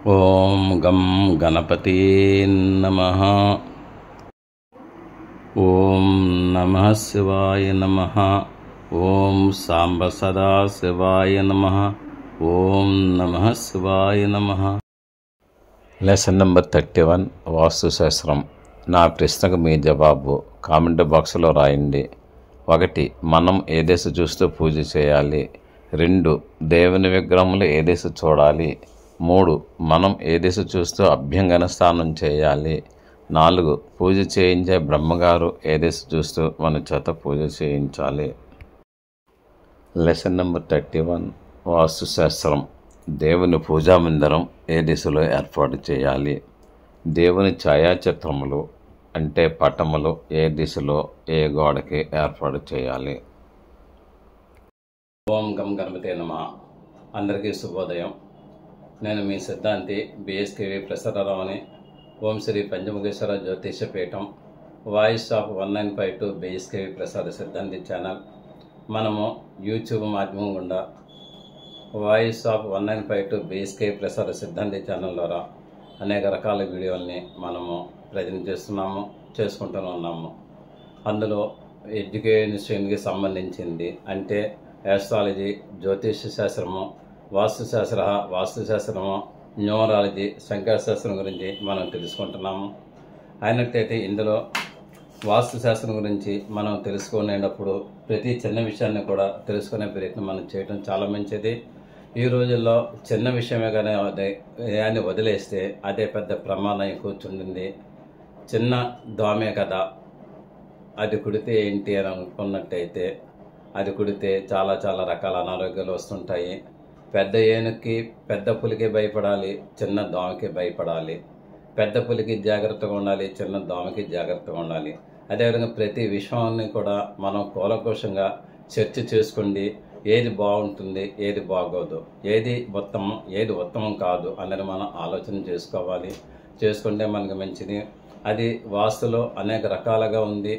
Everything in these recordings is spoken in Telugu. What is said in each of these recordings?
ఓం గం గణపతే నమః. ఓం నమః శివాయ నమః. ఓం సాంబ సదా శివాయ నమః. ఓం నమః శివాయ నమః. లెసన్ నెంబర్ 31 వాస్తుశాస్త్రం. నా ప్రశ్నకు మీ జవాబు కామెంట్ బాక్స్లో రాయండి. 1. మనం ఏ దిశ చూస్తూ పూజ చేయాలి? 2. దేవుని విగ్రహములు ఏ దిశ చూడాలి? 3. మనం ఏ దిశ చూస్తూ అభ్యంగన స్నానం చేయాలి? 4. పూజ చేయించే బ్రహ్మగారు ఏ దిశ చూస్తూ మన చేత పూజ చేయించాలి? లెసన్ నెంబర్ 31 వాస్తుశాస్త్రం. దేవుని పూజా మందిరం ఏ దిశలో ఏర్పాటు చేయాలి? దేవుని ఛాయాచిత్రములు అంటే పటములు ఏ దిశలో ఏ గోడకి ఏర్పాటు చేయాలి? ఓం గం గణపతే నమః. అందరికీ శుభోదయం. నేను మీ సిద్ధాంతి బిఎస్కేవి ప్రసాదరావుని. ఓం శ్రీ పంచముఖేశ్వర జ్యోతిష పీఠం, వాయిస్ ఆఫ్ 1952 బిఎస్కేవి ప్రసాద సిద్ధాంతి ఛానల్. మనము యూట్యూబ్ మాధ్యమం గుండా వాయిస్ ఆఫ్ 1952 బిఎస్కేవి ప్రసాద సిద్ధాంతి ఛానల్ ద్వారా అనేక రకాల వీడియోల్ని మనము ప్రజెంట్ చేసుకుంటూ ఉన్నాము. అందులో ఎడ్యుకేషన్కి సంబంధించింది అంటే ఆస్ట్రాలజీ, జ్యోతిష శాస్త్రము, వాస్తుశాస్త్రము, న్యూమరాలజీ, సంఖ్యాశాస్త్రం గురించి మనం తెలుసుకుంటున్నాము. అయినట్టయితే ఇందులో వాస్తుశాస్త్రం గురించి మనం తెలుసుకునేటప్పుడు ప్రతి చిన్న విషయాన్ని కూడా తెలుసుకునే ప్రయత్నం మనం చేయడం చాలా మంచిది. ఈ రోజుల్లో చిన్న విషయమే కానీ దాన్ని వదిలేస్తే అదే పెద్ద ప్రమాదం కూర్చుంటుంది. చిన్న దోమే కదా, అది కుడితే ఏంటి అని అనుకున్నట్టయితే అది కుడితే చాలా చాలా రకాల అనారోగ్యాలు వస్తుంటాయి. పెద్ద ఏనుగుకి పెద్ద పులికి భయపడాలి, చిన్న దోమకి భయపడాలి. పెద్ద పులికి జాగ్రత్తగా ఉండాలి, చిన్న దోమకి జాగ్రత్తగా ఉండాలి. అదేవిధంగా ప్రతి విషయాన్ని కూడా మనం కూలంకషంగా చర్చ చేసుకోండి. ఏది బాగుంటుంది, ఏది బాగోదు, ఏది ఉత్తమం కాదు అన్నది మనం ఆలోచన చేసుకుంటే మనకు మంచిది. అది వాస్తులో అనేక రకాలుగా ఉంది.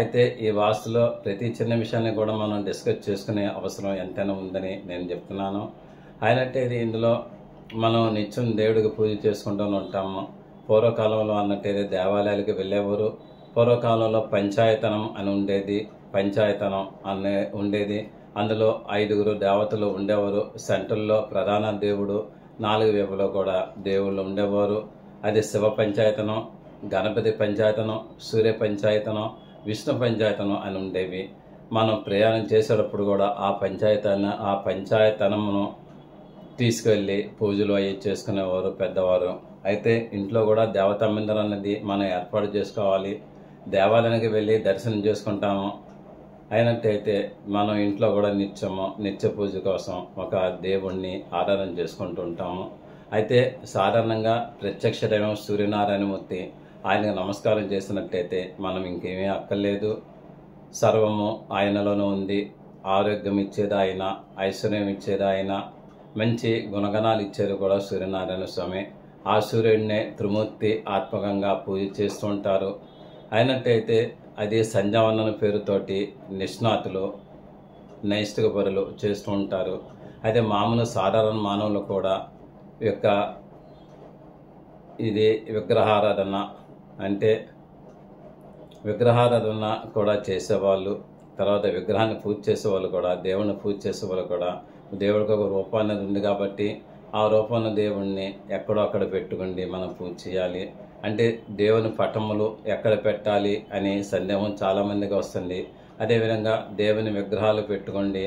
అయితే ఈ వాస్తులో ప్రతి చిన్న విషయాన్ని కూడా మనం డిస్కస్ చేసుకునే అవసరం ఎంతైనా ఉందని నేను చెప్తున్నాను. అయినట్టయితే ఇందులో మనం నిత్యం దేవుడికి పూజ చేసుకుంటూ ఉంటాము. పూర్వకాలంలో అన్నట్టయితే దేవాలయాలకు వెళ్ళేవారు. పూర్వకాలంలో పంచాయతనం అని ఉండేది. అందులో 5 దేవతలు ఉండేవారు. సెంటర్లో ప్రధాన దేవుడు, 4 వైపులో కూడా దేవుళ్ళు ఉండేవారు. అది శివ పంచాయతనం, గణపతి పంచాయతనం, సూర్య పంచాయతనం, విష్ణు పంచాయతనం అని ఉండేవి. మనం ప్రయాణం చేసేటప్పుడు కూడా ఆ పంచాయతనమును తీసుకెళ్ళి పూజలు అవి చేసుకునేవారు పెద్దవారు. అయితే ఇంట్లో కూడా దేవతా మందిరం అన్నది మనం ఏర్పాటు చేసుకోవాలి. దేవాలయానికి వెళ్ళి దర్శనం చేసుకుంటాము. అయినట్టయితే మనం ఇంట్లో కూడా నిత్య పూజ కోసం ఒక దేవుణ్ణి ఆరాధన చేసుకుంటూ ఉంటాము. అయితే సాధారణంగా ప్రత్యక్ష దైవం సూర్యనారాయణమూర్తి, ఆయనకు నమస్కారం చేసినట్టయితే మనం ఇంకేమీ అక్కర్లేదు. సర్వము ఆయనలోనూ ఉంది. ఆరోగ్యం ఇచ్చేది ఆయన, ఐశ్వర్యం ఇచ్చేది ఆయన, మంచి గుణగణాలు ఇచ్చేది కూడా సూర్యనారాయణ స్వామి. ఆ సూర్యుడినే త్రిమూర్తి ఆత్మకంగా పూజ చేస్తూ ఉంటారు. అయినట్టయితే అది సంధ్యావందన పేరుతోటి నిష్ణాతులు, నైష్టిక పరులు చేస్తూ ఉంటారు. అయితే మామూలు సాధారణ మానవులు కూడా ఇది విగ్రహారాధన అంటే విగ్రహారాధన కూడా చేసేవాళ్ళు, తర్వాత విగ్రహాన్ని పూజ చేసేవాళ్ళు కూడా, దేవుడిని పూజ చేసేవాళ్ళు కూడా, దేవుడికి ఒక రూపం అనేది ఉంది కాబట్టి ఆ రూపంలో దేవుణ్ణి ఎక్కడో అక్కడ పెట్టుకుండి మనం పూజ చేయాలి. అంటే దేవుని పటములు ఎక్కడ పెట్టాలి అని సందేహం చాలామందికి వస్తుంది. అదేవిధంగా దేవుని విగ్రహాలు పెట్టుకోండి,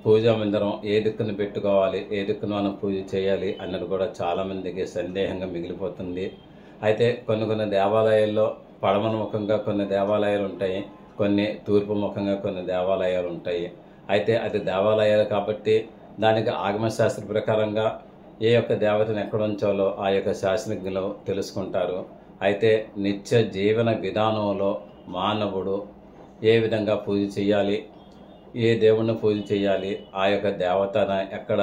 పూజా మందిరం ఏ దిక్కును పెట్టుకోవాలి, ఏ దిక్కును మనం పూజ చేయాలి అన్నది కూడా చాలామందికి సందేహంగా మిగిలిపోతుంది. అయితే కొన్ని దేవాలయాల్లో పడమర ముఖంగా కొన్ని దేవాలయాలు ఉంటాయి, కొన్ని తూర్పు ముఖంగా కొన్ని దేవాలయాలు ఉంటాయి. అయితే అది దేవాలయాలు కాబట్టి దానికి ఆగమశాస్త్ర ప్రకారంగా ఏ యొక్క దేవతను ఎక్కడ ఉంచాలో ఆ యొక్క శాస్త్రజ్ఞులు తెలుసుకుంటారు. అయితే నిత్య జీవన విధానంలో మానవుడు ఏ విధంగా పూజ చేయాలి, ఏ దేవుణ్ణి పూజ చేయాలి, ఆ యొక్క దేవతను ఎక్కడ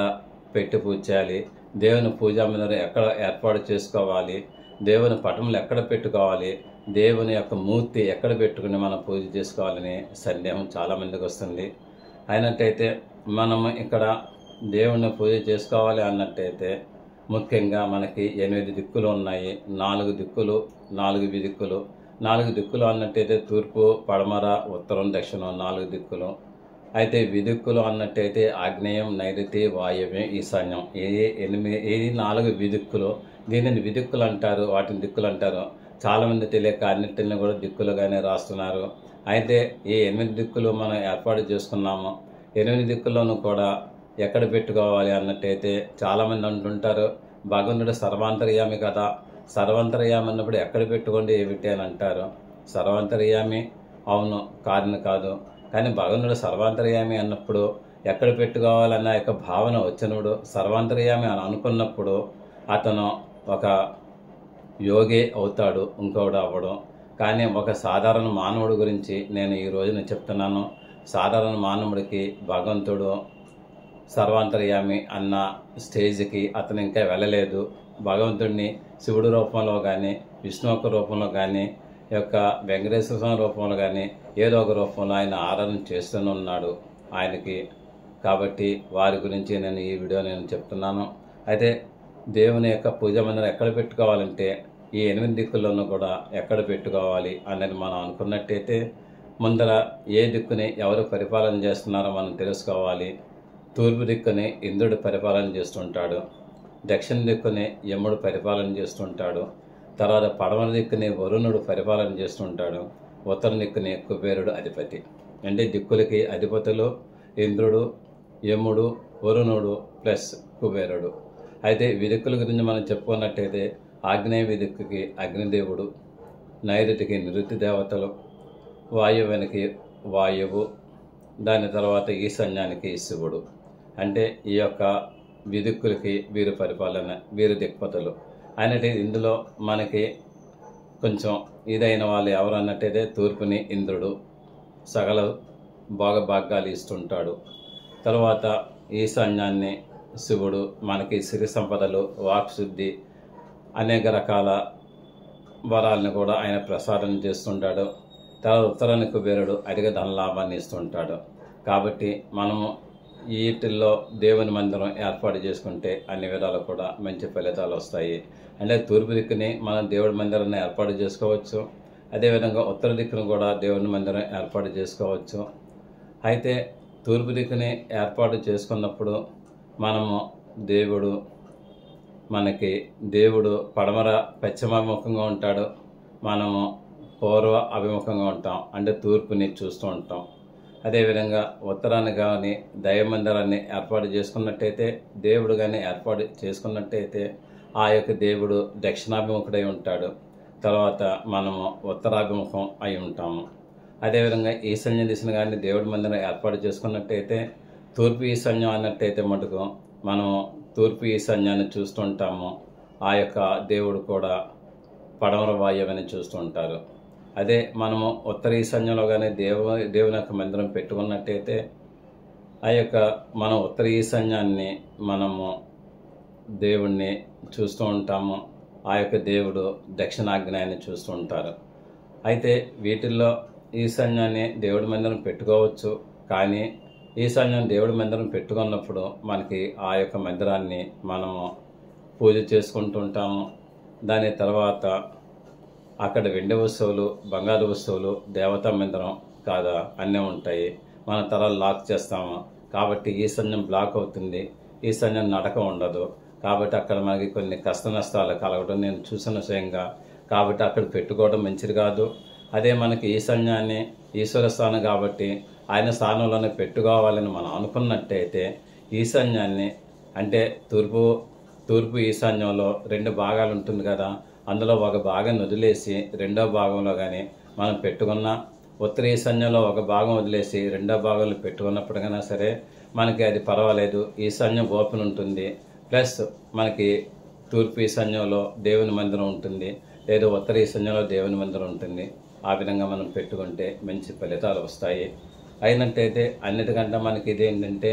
పెట్టి పూజ చేయాలి, దేవుని పూజా మందిరం ఎక్కడ ఏర్పాటు చేసుకోవాలి, దేవుని పటములు ఎక్కడ పెట్టుకోవాలి, దేవుని యొక్క మూర్తి ఎక్కడ పెట్టుకుని మనం పూజ చేసుకోవాలని సందేహం చాలామందికి వస్తుంది. అయినట్టయితే మనము ఇక్కడ దేవుణ్ణి పూజ చేసుకోవాలి అన్నట్టయితే ముఖ్యంగా మనకి 8 దిక్కులు ఉన్నాయి. 4 దిక్కులు, 4 విదిక్కులు. 4 దిక్కులు అన్నట్టయితే తూర్పు, పడమర, ఉత్తరం, దక్షిణం 4 దిక్కులు. అయితే విదిక్కులు అన్నట్టయితే ఆగ్నేయం, నైరుతి, వాయువ్యం, ఈశాన్యం. ఈ 4 విదిక్కులు. దీనిని విదిక్కులు అంటారు, వాటిని దిక్కులు అంటారు. చాలామంది తెలియక అన్నింటిని కూడా దిక్కులుగానే రాస్తున్నారు. అయితే ఈ 8 దిక్కులు మనం ఏర్పాటు చేసుకున్నాము. 8 దిక్కుల్లోనూ కూడా ఎక్కడ పెట్టుకోవాలి అన్నట్టయితే చాలామంది అంటుంటారు, భగవంతుడు సర్వాంతర్యామి కదా, సర్వాంతర్యామి అన్నప్పుడు ఎక్కడ పెట్టుకోండి ఏమిటి అని అంటారు. సర్వాంతర్యామి అవును, కారణం కాదు. కానీ భగవంతుడు సర్వాంతర్యామి అన్నప్పుడు ఎక్కడ పెట్టుకోవాలన్న యొక్క భావన వచ్చినప్పుడు, సర్వాంతర్యామి అని అనుకున్నప్పుడు అతను ఒక యోగి అవుతాడు, ఇంకోడు అవ్వడం. కానీ ఒక సాధారణ మానవుడి గురించి నేను ఈ రోజున చెప్తున్నాను. సాధారణ మానవుడికి భగవంతుడు సర్వాంతర్యామి అన్న స్టేజ్కి అతను ఇంకా వెళ్ళలేదు. భగవంతుడిని శివుడి రూపంలో కానీ, విష్ణు యొక్క రూపంలో కానీ, యొక్క వెంకటేశ్వర స్వామి రూపంలో కానీ ఏదో ఒక రూపంలో ఆయన ఆరాధన చేస్తూనే ఉన్నాడు ఆయనకి. కాబట్టి వారి గురించి నేను ఈ వీడియో చెప్తున్నాను. అయితే దేవుని యొక్క పూజా మందిరం ఎక్కడ పెట్టుకోవాలంటే ఈ 8 దిక్కుల్లోనూ కూడా ఎక్కడ పెట్టుకోవాలి అనేది మనం అనుకున్నట్టయితే ముందర ఏ దిక్కుని ఎవరు పరిపాలన చేస్తున్నారో మనం తెలుసుకోవాలి. తూర్పు దిక్కుని ఇంద్రుడు పరిపాలన చేస్తుంటాడు. దక్షిణ దిక్కుని యముడు పరిపాలన చేస్తుంటాడు. తర్వాత పడమర దిక్కుని వరుణుడు పరిపాలన చేస్తుంటాడు. ఉత్తర దిక్కుని కుబేరుడు అధిపతి. అంటే దిక్కులకి అధిపతులు ఇంద్రుడు, యముడు, వరుణుడు ప్లస్ కుబేరుడు. అయితే విదిక్కుల గురించి మనం చెప్పుకున్నట్టయితే ఆగ్నేయ విదిక్కుకి అగ్నిదేవుడు, నైరుతికి నిరుతి దేవతలు, వాయువునికి వాయువు, దాని తర్వాత ఈశాన్యానికి శివుడు. అంటే ఈ యొక్క విదిక్కులకి వీరు పరిపాలన, వీరు దిక్పతులు అనేది. ఇందులో మనకి కొంచెం ఇదైన వాళ్ళు ఎవరు అన్నట్టయితే తూర్పుని ఇంద్రుడు సకల భాగాలు ఇస్తుంటాడు. తర్వాత ఈశాన్యాన్ని శివుడు మనకి సిరి సంపదలు, వాక్శుద్ధి, అనేక రకాల వరాలను కూడా ఆయన ప్రసాదం చేస్తుంటాడు. తర్వాత ఉత్తరాన్ని కుబేరుడు అధిక ధనలాభాన్ని ఇస్తుంటాడు. కాబట్టి మనము వీటిల్లో దేవుని మందిరం ఏర్పాటు చేసుకుంటే అన్ని విధాలు కూడా మంచి ఫలితాలు వస్తాయి. అంటే తూర్పు దిక్కుని మనం దేవుడి మందిరాన్ని ఏర్పాటు చేసుకోవచ్చు. అదేవిధంగా ఉత్తర దిక్కును కూడా దేవుని మందిరం ఏర్పాటు చేసుకోవచ్చు. అయితే తూర్పు దిక్కుని ఏర్పాటు చేసుకున్నప్పుడు మనము దేవుడు పడమర పశ్చిమాభిముఖంగా ఉంటాడు, మనము పూర్వ అభిముఖంగా ఉంటాం, అంటే తూర్పుని చూస్తూ ఉంటాం. అదేవిధంగా ఉత్తరాన్ని కానీ దైవ మందిరాన్ని ఏర్పాటు చేసుకున్నట్టయితే, దేవుడు కానీ ఏర్పాటు చేసుకున్నట్టయితే ఆ యొక్క దేవుడు దక్షిణాభిముఖుడై ఉంటాడు. తర్వాత మనము ఉత్తరాభిముఖం అయి ఉంటాము. అదేవిధంగా ఈశాన్య దిశను కానీ దేవుడి మందిరం ఏర్పాటు చేసుకున్నట్టయితే, తూర్పు ఈశాన్యం అన్నట్టయితే మటుకు మనము తూర్పు ఈశాన్యాన్ని చూస్తుంటాము. ఆ యొక్క దేవుడు కూడా పడమర వాయువుని చూస్తూ ఉంటారు. అదే మనము ఉత్తర ఈశాన్యంలో కానీ దేవుని యొక్క మందిరం పెట్టుకున్నట్టయితే ఆ యొక్క మనం ఉత్తర ఈశాన్యాన్ని మనము దేవుణ్ణి చూస్తూ ఉంటాము. ఆ యొక్క దేవుడు దక్షిణాగ్నేయాన్ని చూస్తూ ఉంటారు. అయితే వీటిల్లో ఈశాన్యాన్ని దేవుడి మందిరం పెట్టుకోవచ్చు. కానీ ఈశాన్యం దేవుడి మందిరం పెట్టుకున్నప్పుడు మనకి ఆ యొక్క మందిరాన్ని మనము పూజ చేసుకుంటూ ఉంటాము. దాని తర్వాత అక్కడ వెండి వస్తువులు, బంగారు వస్తువులు, దేవతా మందిరం కాదా అన్నీ ఉంటాయి. మన తరాలు లాక్ చేస్తాము. కాబట్టి ఈశాన్యం బ్లాక్ అవుతుంది, ఈశాన్యం నడక ఉండదు. కాబట్టి అక్కడ మనకి కొన్ని కష్ట నష్టాలు కలగడం నేను చూసిన విషయంగా. కాబట్టి అక్కడ పెట్టుకోవడం మంచిది కాదు. అదే మనకి ఈశాన్యాన్ని ఈశ్వర స్థానం కాబట్టి ఆయన స్థానంలోనే పెట్టుకోవాలని మనం అనుకున్నట్టయితే ఈశాన్యాన్ని అంటే తూర్పు ఈశాన్యంలో 2 భాగాలు ఉంటుంది కదా, అందులో ఒక భాగాన్ని వదిలేసి రెండో భాగంలో కానీ మనం పెట్టుకున్న, ఉత్తర ఈశాన్యంలో ఒక భాగం వదిలేసి రెండో భాగంలో పెట్టుకున్నప్పటికైనా సరే మనకి అది పర్వాలేదు. ఈశాన్యం ఓపెన్ ఉంటుంది. ప్లస్ మనకి తూర్పు ఈశాన్యంలో దేవుని మందిరం ఉంటుంది, లేదా ఉత్తర ఈశాన్యంలో దేవుని మందిరం ఉంటుంది. ఆ విధంగా మనం పెట్టుకుంటే మంచి ఫలితాలు వస్తాయి. అయినట్టయితే అన్నిటికంటే మనకి ఇదేంటంటే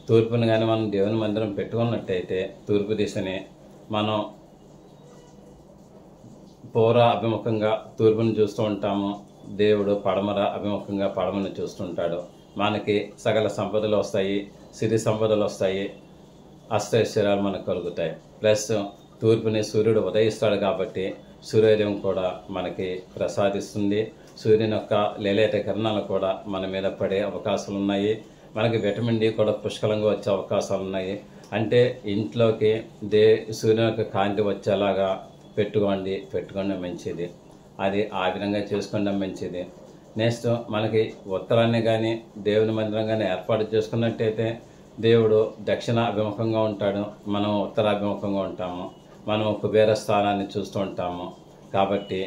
తూర్పుని కానీ మనం దేవుని మందిరం పెట్టుకున్నట్టయితే తూర్పు దిశని మనం పూర్వ అభిముఖంగా తూర్పుని చూస్తూ ఉంటాము. దేవుడు పడమర అభిముఖంగా పడమని చూస్తుంటాడు. మనకి సకల సంపదలు వస్తాయి, సిరి సంపదలు వస్తాయి. అష్టైశ్వర్యాలు మనకు కలుగుతాయి. ప్లస్ తూర్పుని సూర్యుడు ఉదయిస్తాడు కాబట్టి సూర్యోదయం కూడా మనకి ప్రసాదిస్తుంది. సూర్యుని యొక్క లేలేత కిరణాలు కూడా మన మీద పడే అవకాశాలు ఉన్నాయి. మనకి విటమిన్ డి కూడా పుష్కలంగా వచ్చే అవకాశాలు ఉన్నాయి. అంటే ఇంట్లోకి సూర్యుని యొక్క కాంతి వచ్చేలాగా పెట్టుకోండి మంచిది. అది ఆ విధంగా చేసుకోవడం మంచిది. నెక్స్ట్ మనకి ఉత్తరాన్ని కానీ దేవుని మందిరం కానీ ఏర్పాటు చేసుకున్నట్టయితే దేవుడు దక్షిణ అభిముఖంగా ఉంటాడు, మనం ఉత్తరాభిముఖంగా ఉంటాము. మనం కుబేర స్థానాన్ని చూస్తూ ఉంటాము. కాబట్టి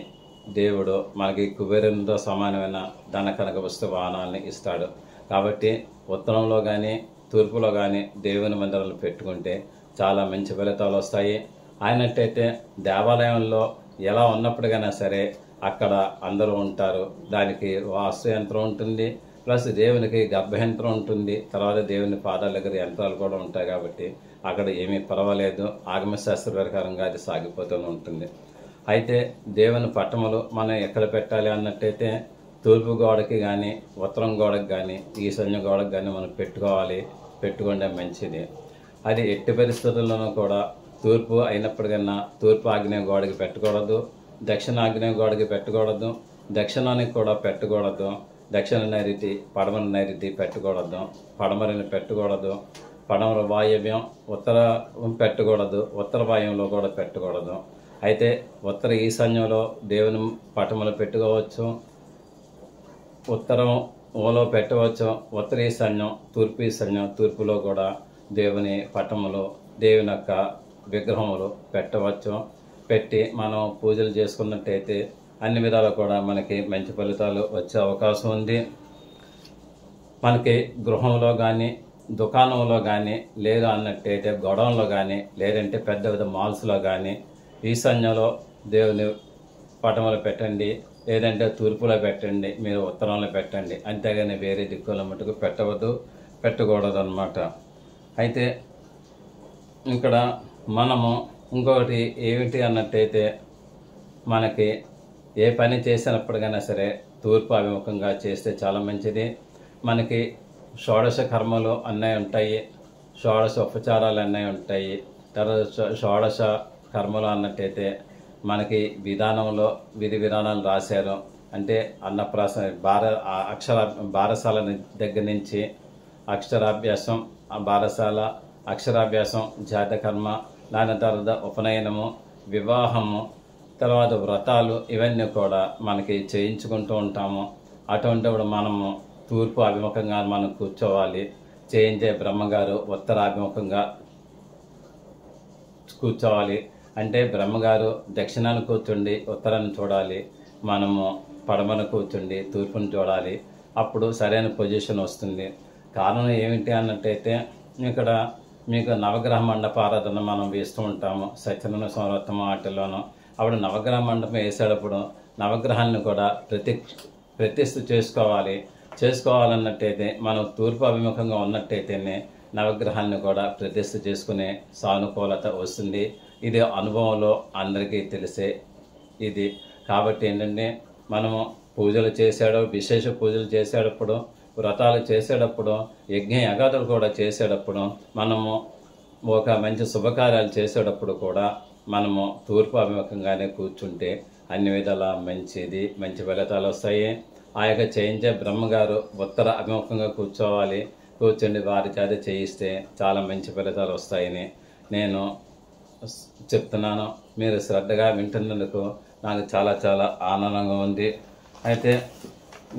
దేవుడు మనకి కుబేరునితో సమానమైన ధన కనక వస్తు వాహనాలని ఇస్తాడు. కాబట్టి ఉత్తరంలో కానీ తూర్పులో కానీ దేవుని మందిరాలు పెట్టుకుంటే చాలా మంచి ఫలితాలు వస్తాయి. అయినట్టయితే దేవాలయంలో ఎలా ఉన్నప్పటికైనా సరే అక్కడ అందరూ ఉంటారు. దానికి వాస్తు యంత్రం ఉంటుంది, ప్లస్ దేవునికి గర్భయంత్రం ఉంటుంది, తర్వాత దేవుని పాదాల దగ్గర యంత్రాలు కూడా ఉంటాయి. కాబట్టి అక్కడ ఏమీ పర్వాలేదు, ఆగమశాస్త్ర ప్రకారంగా అది సాగిపోతూ ఉంటుంది. అయితే దేవుని పట్టములు మనం ఎక్కడ పెట్టాలి అన్నట్టయితే తూర్పు గోడకి కానీ ఉత్తరం గోడకి కానీ ఈశాన్య గోడకి కానీ మనం పెట్టుకుంటే మంచిది. అది ఎట్టి పరిస్థితుల్లోనూ కూడా తూర్పు అయినప్పటికన్నా తూర్పు ఆగ్నేయ గోడకి పెట్టకూడదు, దక్షిణ ఆగ్నేయ గోడకి పెట్టకూడదు, దక్షిణానికి కూడా పెట్టకూడదు, దక్షిణ నైరుతి పడమర నైరుతి పెట్టకూడదు, పడమరని పెట్టకూడదు, పడమర వాయవ్యం ఉత్తరం పెట్టకూడదు, ఉత్తర వాయువ్యంలో కూడా పెట్టకూడదు. అయితే ఉత్తర ఈశాన్యంలో దేవుని పటములు పెట్టుకోవచ్చు, ఉత్తరం ఓలో పెట్టవచ్చు, ఉత్తర ఈశాన్యం తూర్పులో కూడా దేవుని పటములు దేవుని యొక్క విగ్రహములు పెట్టవచ్చు. పెట్టి మనం పూజలు చేసుకున్నట్టయితే అన్ని విధాలు కూడా మనకి మంచి ఫలితాలు వచ్చే అవకాశం ఉంది. మనకి గృహంలో కానీ దుకాణంలో కానీ లేదు అన్నట్టయితే గొడవల్లో కానీ లేదంటే పెద్ద పెద్ద మాల్స్లో కానీ ఈశాన్యంలో దేవుని పటములు పెట్టండి, లేదంటే తూర్పులో పెట్టండి, మీరు ఉత్తరంలో పెట్టండి. అంతేగాని వేరే దిక్కుల మటుకు పెట్టకూడదు అన్నమాట. అయితే ఇక్కడ మనము ఇంకొకటి ఏమిటి అన్నట్టయితే మనకి ఏ పని చేసినప్పటికైనా సరే తూర్పు అభిముఖంగా చేస్తే చాలా మంచిది. మనకి షోడశ కర్మలు అన్నీ ఉంటాయి, షోడశ ఉపచారాలు అన్నీ ఉంటాయి. తర్వాత షోడశ కర్మలు అన్నట్టయితే మనకి విధి విధానాలు రాశారు. అంటే అన్నప్రాసన బారసాల దగ్గర నుంచి అక్షరాభ్యాసం, బారసాల అక్షరాభ్యాసం, జాతకర్మ, దాని తర్వాత ఉపనయనము, వివాహము, తర్వాత వ్రతాలు, ఇవన్నీ కూడా మనకి చేయించుకుంటూ ఉంటాము. అటువంటిప్పుడు మనము తూర్పు అభిముఖంగా మనం కూర్చోవాలి. చేయించే బ్రహ్మగారు ఉత్తరాభిముఖంగా కూర్చోవాలి. అంటే బ్రహ్మగారు దక్షిణాన్ని కూర్చుండి ఉత్తరాన్ని చూడాలి, మనము పడమను కూర్చుండి తూర్పుని చూడాలి. అప్పుడు సరైన పొజిషన్ వస్తుంది. కారణం ఏమిటి అన్నట్టయితే ఇక్కడ మీకు నవగ్రహ మండపారాధన మనం వేస్తూ ఉంటాము సత్యనారాయణ సంవత్సరం వాటిల్లోనూ. అప్పుడు నవగ్రహ మండపం వేసేటప్పుడు నవగ్రహాలను కూడా ప్రతిష్ఠ చేసుకోవాలన్నట్టయితే మనం తూర్పు అభిముఖంగా ఉన్నట్టయితేనే నవగ్రహాన్ని కూడా ప్రతిష్ఠ చేసుకునే సానుకూలత వస్తుంది. ఇది అనుభవంలో అందరికీ తెలిసే ఇది. కాబట్టి ఏంటంటే మనము విశేష పూజలు చేసేటప్పుడు, వ్రతాలు చేసేటప్పుడు, యజ్ఞయాగాదులు కూడా చేసేటప్పుడు, మనము ఒక మంచి శుభకార్యాలు చేసేటప్పుడు కూడా మనము తూర్పు అభిముఖంగానే కూర్చుంటే అన్ని విధాల మంచి ఫలితాలు వస్తాయి. ఆ యొక్క చేయించే బ్రహ్మగారు ఉత్తర అభిముఖంగా కూర్చొని వారి చేత చేయిస్తే చాలా మంచి ఫలితాలు వస్తాయని నేను చెప్తున్నాను. మీరు శ్రద్ధగా వింటున్నందుకు నాకు చాలా చాలా ఆనందంగా ఉంది. అయితే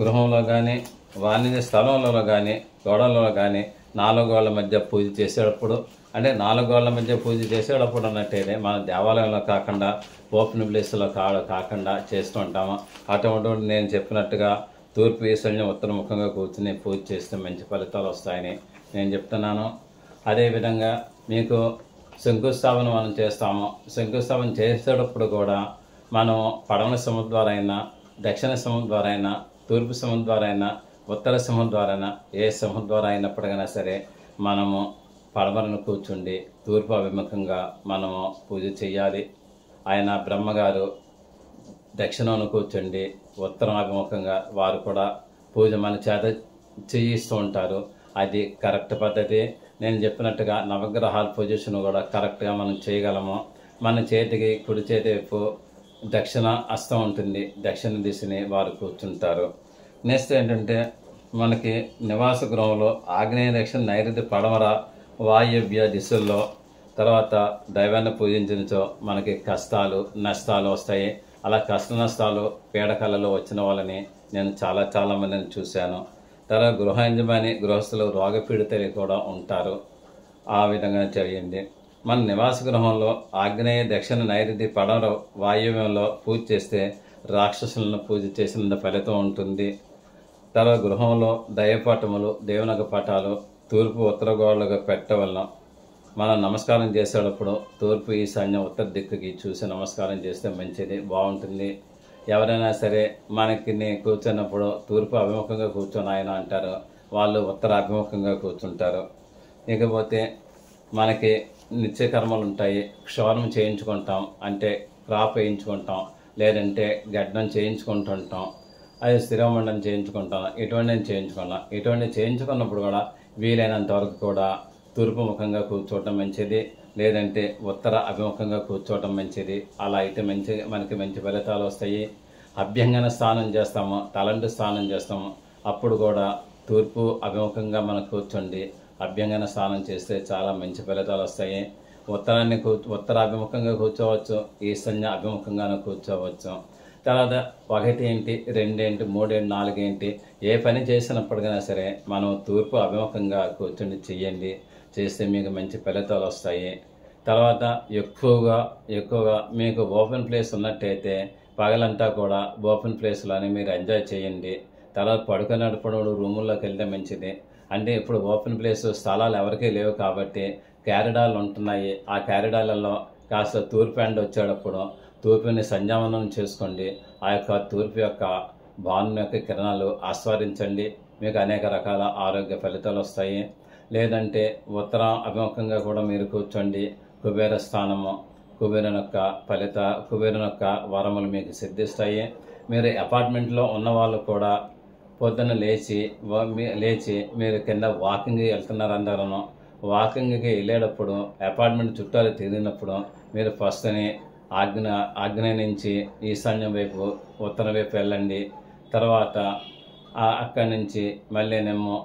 గృహంలో కానీ వాణిజ్య స్థలంలో కానీ గోడలలో కానీ 4 గోడల మధ్య పూజ చేసేటప్పుడు, అంటే 4 గోడల మధ్య పూజ చేసేటప్పుడు అన్నట్టయితే మన దేవాలయంలో కాకుండా ఓపెన్ ప్లేస్లో కాకుండా చేస్తూ ఉంటాము. అటువంటి నేను చెప్పినట్టుగా తూర్పు ఈశాన్యం ఉత్తరముఖంగా కూర్చుని పూజ చేస్తే మంచి ఫలితాలు వస్తాయని నేను చెప్తున్నాను. అదేవిధంగా మీకు శంకుస్థాపన మనం చేస్తాము. శంకుస్థాపన చేసేటప్పుడు కూడా మనం పడమర సింహం ద్వారా అయినా, దక్షిణ సింహం ద్వారా అయినా, తూర్పు సింహం ద్వారా అయినా, ఉత్తర సింహం ద్వారా అయినా, ఏ సింహం ద్వారా అయినప్పటికైనా సరే మనము పడమరను కూర్చుండి తూర్పు అభిముఖంగా మనము పూజ చేయాలి. ఆయన బ్రహ్మగారు దక్షిణాన్ని కూర్చుండి ఉత్తరం అభిముఖంగా వారు కూడా పూజ మన చేత చేయిస్తూ ఉంటారు. అది కరెక్ట్ పద్ధతి. నేను చెప్పినట్టుగా నవగ్రహాల పొజిషన్ కూడా కరెక్ట్గా మనం చేయగలము. మన చేతికి కుడి చేతి వైపు దక్షిణ హస్తం ఉంటుంది, దక్షిణ దిశని వారు కూర్చుంటారు. నెక్స్ట్ ఏంటంటే మనకి నివాస గృహంలో ఆగ్నేయ దక్షిణ నైరుతి పడమర వాయవ్య దిశల్లో తర్వాత దైవాన్ని పూజించినచో మనకి కష్టాలు నష్టాలు వస్తాయి. అలా కష్ట నష్టాలు పీడకలలో వచ్చిన వాళ్ళని నేను చాలా మందిని చూశాను. తర్వాత గృహ యజమాని గృహస్థులు రోగపీడితులు కూడా ఉంటారు. ఆ విధంగా చేయండి. మన నివాస గృహంలో ఆగ్నేయ దక్షిణ నైరుతి పడమర వాయువ్యంలో పూజ చేస్తే రాక్షసులను పూజ చేసినంత ఫలితం ఉంటుంది. తర్వాత గృహంలో దైవపటములు దేవునక పటాలు తూర్పు ఉత్తర గోడలుగా పెట్టవలన మనం నమస్కారం చేసేటప్పుడు తూర్పు ఈశాన్యం ఉత్తర దిక్కుకి చూసి నమస్కారం చేస్తే మంచిది, బాగుంటుంది. ఎవరైనా సరే మనకి కూర్చున్నప్పుడు తూర్పు అభిముఖంగా కూర్చొని ఆయన అంటారు, వాళ్ళు ఉత్తర అభిముఖంగా కూర్చుంటారు. ఇకపోతే మనకి నిత్యకర్మలు ఉంటాయి. క్షౌరం చేయించుకుంటాం అంటే క్రాప్ వేయించుకుంటాం, లేదంటే గడ్డం చేయించుకుంటుంటాం, అది స్థిరమండలం చేయించుకుంటాం. ఇటువంటి చేయించుకున్నప్పుడు కూడా వీలైనంత వరకు కూడా తూర్పు ముఖంగా కూర్చోవటం మంచిది, లేదంటే ఉత్తర అభిముఖంగా కూర్చోవటం మంచిది. అలా అయితే మనకి మంచి ఫలితాలు వస్తాయి. అభ్యంగన స్నానం చేస్తాము, తలంటు స్నానం చేస్తాము, అప్పుడు కూడా తూర్పు అభిముఖంగా మనం కూర్చోండి అభ్యంగన స్నానం చేస్తే చాలా మంచి ఫలితాలు వస్తాయి. ఉత్తర అభిముఖంగా కూర్చోవచ్చు, ఈశాన్య అభిముఖంగానే కూర్చోవచ్చు. తర్వాత 1 ఏంటి 2 ఏంటి 3 ఏంటి 4 ఏంటి ఏ పని చేసినప్పటికైనా సరే మనం తూర్పు అభిముఖంగా కూర్చొని చెయ్యండి, చేస్తే మీకు మంచి ఫలితాలు వస్తాయి. తర్వాత ఎక్కువగా మీకు ఓపెన్ ప్లేస్ ఉన్నట్టయితే పగలంతా కూడా ఓపెన్ ప్లేస్లోనే మీరు ఎంజాయ్ చేయండి. తర్వాత పడుకునేటప్పుడు రూముల్లోకి వెళ్తే మంచిది. అంటే ఇప్పుడు ఓపెన్ ప్లేస్ స్థలాలు ఎవరికీ లేవు కాబట్టి క్యారిడార్లు ఉంటున్నాయి. ఆ క్యారిడార్లలో కాస్త తూర్పు ఎండ వచ్చేటప్పుడు తూర్పుని సంధ్యావనం చేసుకోండి. ఆ యొక్క తూర్పు యొక్క భాను యొక్క కిరణాలు ఆస్వాదించండి, మీకు అనేక రకాల ఆరోగ్య ఫలితాలు వస్తాయి. లేదంటే ఉత్తర అభిముఖంగా కూడా మీరు కూర్చోండి. కుబేర స్థానము, కుబేరుని యొక్క వరములు మీకు సిద్ధిస్తాయి. మీరు అపార్ట్మెంట్లో ఉన్న వాళ్ళు కూడా పొద్దున్న లేచి మీరు కింద వాకింగ్కి వెళ్తున్నారు. అందరూ వాకింగ్కి వెళ్ళేటప్పుడు అపార్ట్మెంట్ చుట్టాలు తిరిగినప్పుడు మీరు ఫస్ట్ని ఆగ్నేయ నుంచి ఈశాన్యం వైపు ఉత్తరం వైపు వెళ్ళండి. తర్వాత అక్కడి నుంచి మళ్ళీనేమో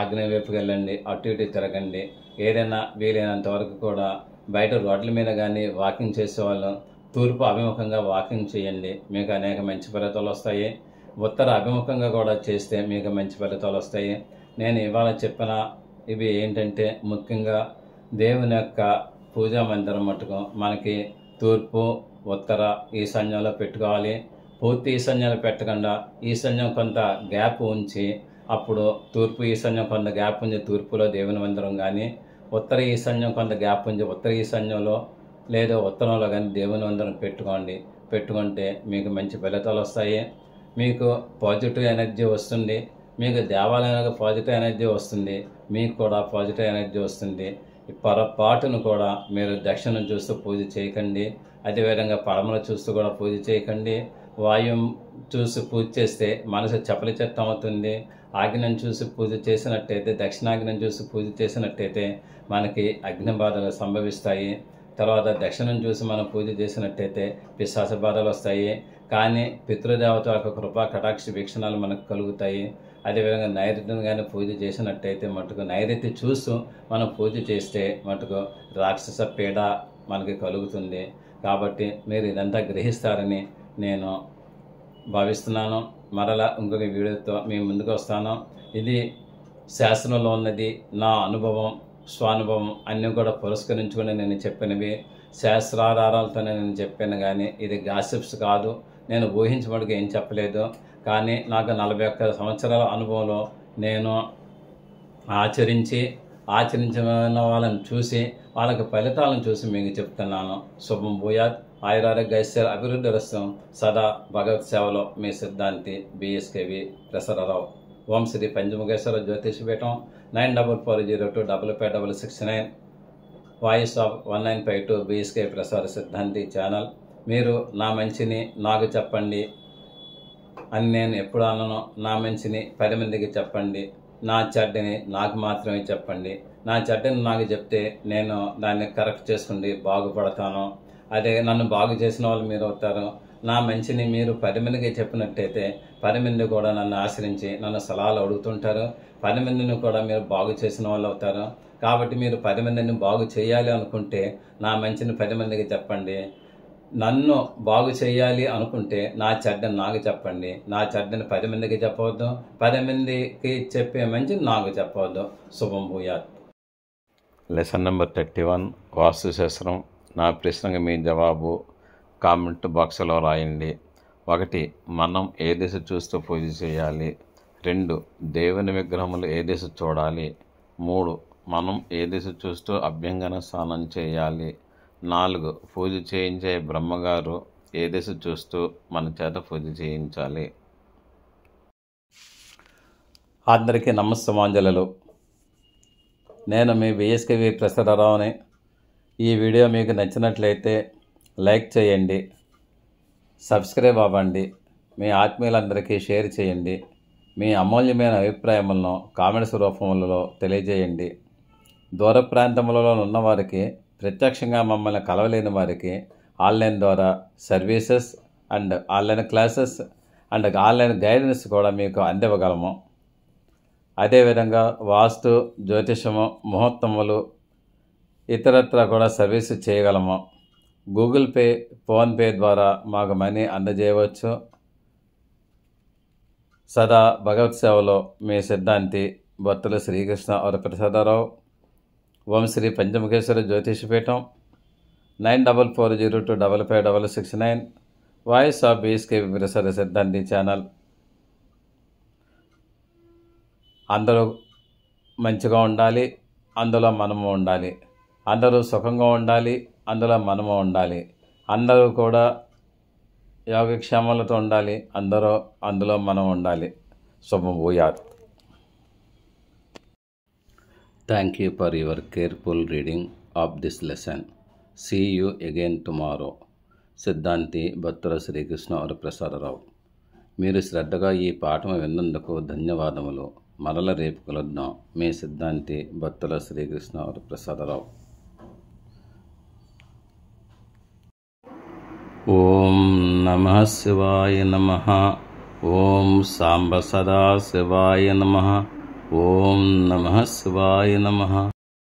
ఆగ్నేయ వైపుకి వెళ్ళండి, అటు ఇటు తిరగండి. ఏదైనా వీలైనంత వరకు కూడా బయట రోడ్ల మీద కానీ వాకింగ్ చేసేవాళ్ళు తూర్పు అభిముఖంగా వాకింగ్ చేయండి, మీకు అనేక మంచి ఫలితాలు వస్తాయి. ఉత్తర అభిముఖంగా కూడా చేస్తే మీకు మంచి ఫలితాలు వస్తాయి. నేను ఇవాళ చెప్పిన ఇవి ఏంటంటే ముఖ్యంగా దేవుని యొక్క పూజా మందిరం మటుకు మనకి తూర్పు ఉత్తర ఈశాన్యంలో పెట్టుకోవాలి. పూర్తి ఈశాన్యాలు పెట్టకుండా ఈశాన్యం కొంత గ్యాప్ ఉంచి అప్పుడు తూర్పు ఈశాన్యం కొంత గ్యాప్ ఉంచి తూర్పులో దేవుని మందిరం కానీ, ఉత్తర ఈశాన్యం కొంత గ్యాప్ ఉంచి ఉత్తర ఈశాన్యంలో లేదా ఉత్తరంలో కానీ దేవుని మందిరం పెట్టుకుంటే మీకు మంచి ఫలితాలు వస్తాయి. మీకు పాజిటివ్ ఎనర్జీ వస్తుంది, మీకు దేవాలయానికి పాజిటివ్ ఎనర్జీ వస్తుంది, మీకు కూడా పాజిటివ్ ఎనర్జీ వస్తుంది. పొరపాటును కూడా మీరు దక్షిణం చూస్తూ పూజ చేయకండి, అదేవిధంగా పడమర చూస్తూ కూడా పూజ చేయకండి. వాయువు చూసి పూజ చేస్తే మనసు చపలిచెత్తం అవుతుంది. ఆగ్నేయం చూసి పూజ చేసినట్టయితే, దక్షిణాగ్నేయం చూసి పూజ చేసినట్టయితే మనకి అగ్ని బాధలు సంభవిస్తాయి. తర్వాత దక్షిణం చూసి మనం పూజ చేసినట్టయితే పిశాచ బాధలు వస్తాయి. కానీ పితృదేవత యొక్క కృపా కటాక్ష వీక్షణాలు మనకు కలుగుతాయి. అదేవిధంగా నైరుతిని కానీ పూజ చేసినట్టయితే మటుకు నైరుతి చూస్తూ మనం పూజ చేస్తే మటుకు రాక్షస పీడ మనకి కలుగుతుంది. కాబట్టి మీరు ఇదంతా గ్రహిస్తారని నేను భావిస్తున్నాను. మరలా ఇంకొక వీడియోతో మీ ముందుకు వస్తాను. ఇది శాస్త్రంలో ఉన్నది, నా అనుభవం స్వానుభవం అన్నీ కూడా పురస్కరించుకుని నేను చెప్పినవి, శాస్త్రాధారాలతోనే నేను చెప్పాను. కానీ ఇది గాసిప్స్ కాదు, నేను ఊహించబడికి ఏం చెప్పలేదు. కానీ నాకు 41 సంవత్సరాల అనుభవంలో నేను ఆచరించిన వాళ్ళని చూసి వాళ్ళకి ఫలితాలను చూసి మీకు చెప్తున్నాను. శుభం భూయాత్, ఆయురారోగ్య ఐశ్వర్య అభివృద్ధి రసం సదా భగవత్ సేవలో మీ సిద్ధాంతి BSKV ప్రసరరావు. ఓం శ్రీ పంచముఖేశ్వర జ్యోతిష్ పీఠం 9440255669 వాయిస్ ఆఫ్ 1952 BSK ప్రసార సిద్ధాంతి ఛానల్. మీరు నా మంచిని నాకు చెప్పండి అని నేను ఎప్పుడు అన్నానో, నా మంచిని 10 మందికి చెప్పండి, నా చెడ్డని నాకు మాత్రమే చెప్పండి. నా చెడ్డని నాకు చెప్తే నేను దాన్ని కరెక్ట్ చేసుకుని బాగుపడతాను. అదే నన్ను బాగు చేసిన వాళ్ళు మీరు అవుతారు. నా మంచిని మీరు 10 మందికి చెప్పినట్టయితే 10 మంది కూడా నన్ను ఆశ్రయించి నన్ను సలహాలు అడుగుతుంటారు. 10 మందిని కూడా మీరు బాగు చేసిన వాళ్ళు అవుతారు. కాబట్టి మీరు 10 మందిని బాగు చేయాలి అనుకుంటే నా మంచిని 10 మందికి చెప్పండి. నన్ను బాగు చేయాలి అనుకుంటే నా చెడ్డని నాకు చెప్పండి. నా చెడ్డని 10 మందికి చెప్పవద్దు, 10 మందికి చెప్పే మంచిని నాకు చెప్పవద్దు. శుభం భూయాత్. లెసన్ నెంబర్ 31 వాస్తుశాస్త్రం. నా ప్రశ్నకు మీ జవాబు కామెంట్ బాక్స్లో రాయండి. 1. మనం ఏ దిశ చూస్తూ పూజ చేయాలి? 2. దేవుని విగ్రహములు ఏ దిశ చూడాలి? 3. మనం ఏ దిశ చూస్తూ అభ్యంగన స్నానం చేయాలి? 4. పూజ చేయించే బ్రహ్మగారు ఏ దిశ చూస్తూ మన చేత పూజ చేయించాలి? అందరికీ నమస్తమాంజలు. నేను మీ బిఎస్కేవి ప్రసాదరావుని. ఈ వీడియో మీకు నచ్చినట్లయితే లైక్ చేయండి, సబ్స్క్రైబ్ అవ్వండి, మీ ఆత్మీయులందరికీ షేర్ చేయండి. మీ అమూల్యమైన అభిప్రాయములను కామెంట్స్ రూపంలో తెలియజేయండి. దూర ప్రాంతములలో ఉన్నవారికి, ప్రత్యక్షంగా మమ్మల్ని కలవలేని వారికి ఆన్లైన్ ద్వారా services and online classes and online guidance కూడా మీకు అందివ్వగలము. అదేవిధంగా వాస్తు, జ్యోతిషము, ముహూర్తములు ఇతరత్ర కూడా సర్వీసు చేయగలము. గూగుల్ పే, ఫోన్పే ద్వారా మాకు మనీ అందజేయవచ్చు. సదా భగవత్ సేవలో మీ సిద్ధాంతి భక్తుల శ్రీకృష్ణ వరప్రసాదరావు. ఓం Shri Panchamukheshwara జ్యోతిషపీఠం. 9440255669. Voice of BSKV ప్రసాద సిద్ధాంతి ఛానల్. అందరూ మంచిగా ఉండాలి, అందులో మనము ఉండాలి. అందరూ సుఖంగా ఉండాలి, అందులో మనము ఉండాలి. అందరూ కూడా యోగక్షేమాలతో ఉండాలి, అందులో మనం ఉండాలి. శుభం భూయాత్. Thank you for your careful reading of this lesson. See you again tomorrow. సిద్ధాంతి భక్తుల శ్రీకృష్ణ వరప్రసాదరావు. మీరు శ్రద్ధగా ఈ పాఠం విన్నందుకు ధన్యవాదములు. మరల రేపు కలుద్దాం. మీ సిద్ధాంతి భక్తుల శ్రీకృష్ణ వరప్రసాదరావు. ఓం నమః శివాయ నమః. ఓం సాంబ సదా శివాయ నమః. ఓం నమః శివాయ నమః.